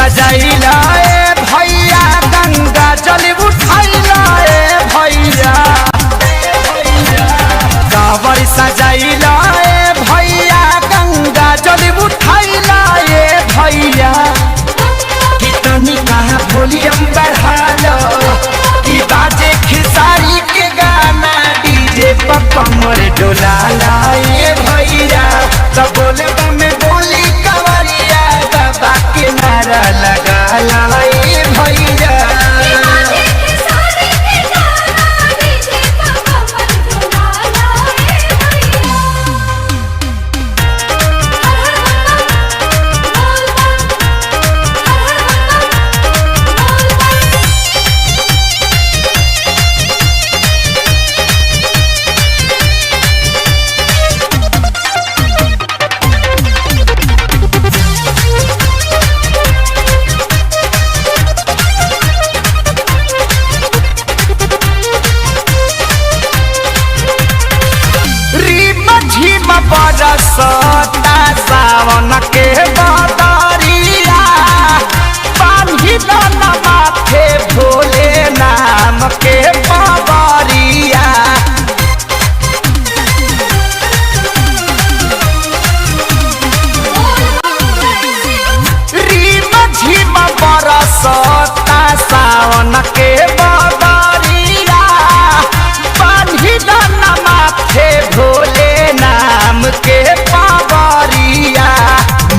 सजाइला ए भैया गंगा जल उठाइला ए भैया कांवर सजाइला ए भैया गंगा जल उठाइला ए भैया कितनी कहा वॉल्यूम बढ़ा लो कि बाजे खेसारी के गाना डीजे पर कमर डोला लाए भैया तो बोले में बोली कवरिया बाबा के नारा लगा लाए भैया बरसता सावन के बदरिया बांधी दन माथे भोले नाम के पवरिया रीम झिम बरसता सावन के बदरिया बांधी दन माथे भोले नाम के पावरिया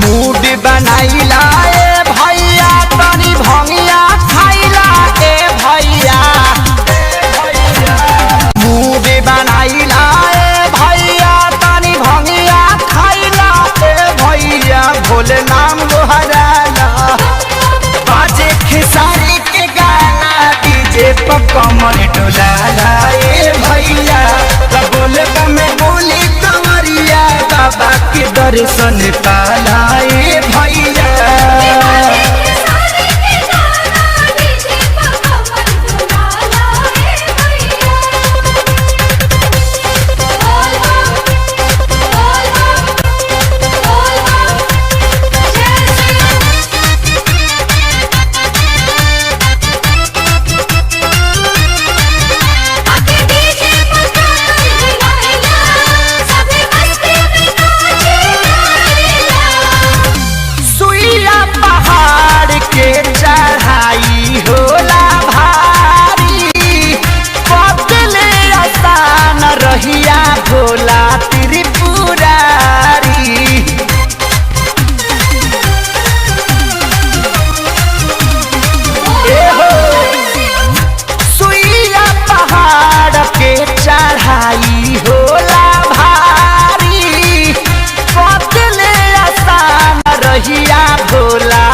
मूड बनाइला ए भैया तनी भंगिया खाइला ए भैया मूड बनाइला ए भैया तनी भंगिया खाइला ए भैया भोले नाम लोहराला बाजे खेसारी के गाना डीजे पर कमर डोलाला ए भैया बोले में बोली कवरिया बाबा के दर्शन पालाए भैया के चढ़ाई होला भारी बदले आसान रहिया भोला त्रिपुरारी सुइया पहाड़ के चढ़ाई होला भारी बदले आसान रहिया भोला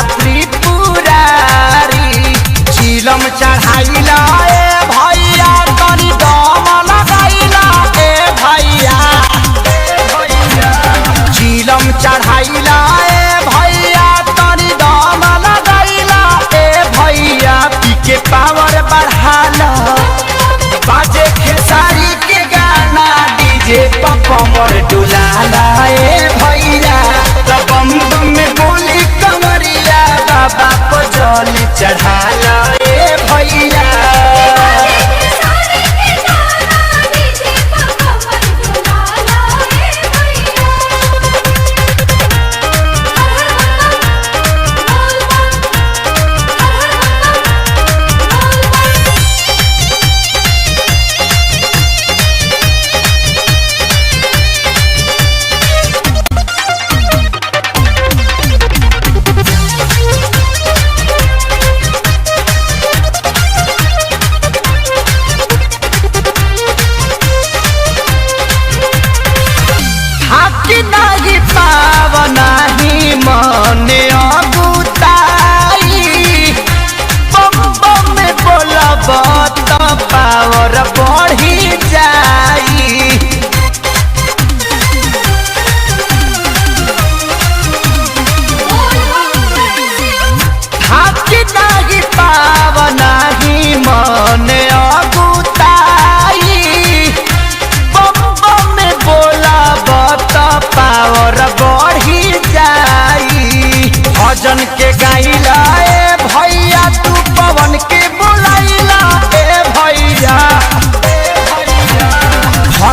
चिलम चढ़ाइला ए भैया तनी दम लगाइला ए भैया चिलम चढ़ाइला ए भैया तनी दम लगाइला ए भैया पी के पावर बढ़ाला बाजे खेसारी के गाना डीजे पर कमर डुलाला ए भैया बम बम में बोली कमरिया बाबा को जल चढ़ाला ए भैया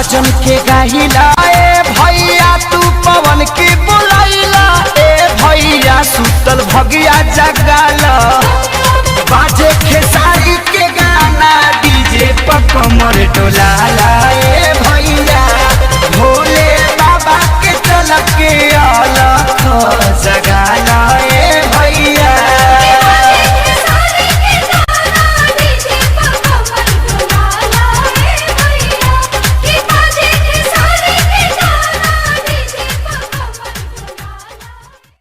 भजन के गाइला ए भैया तू पवन के बुलाइला ए भैया सुतल भगिया जगाला।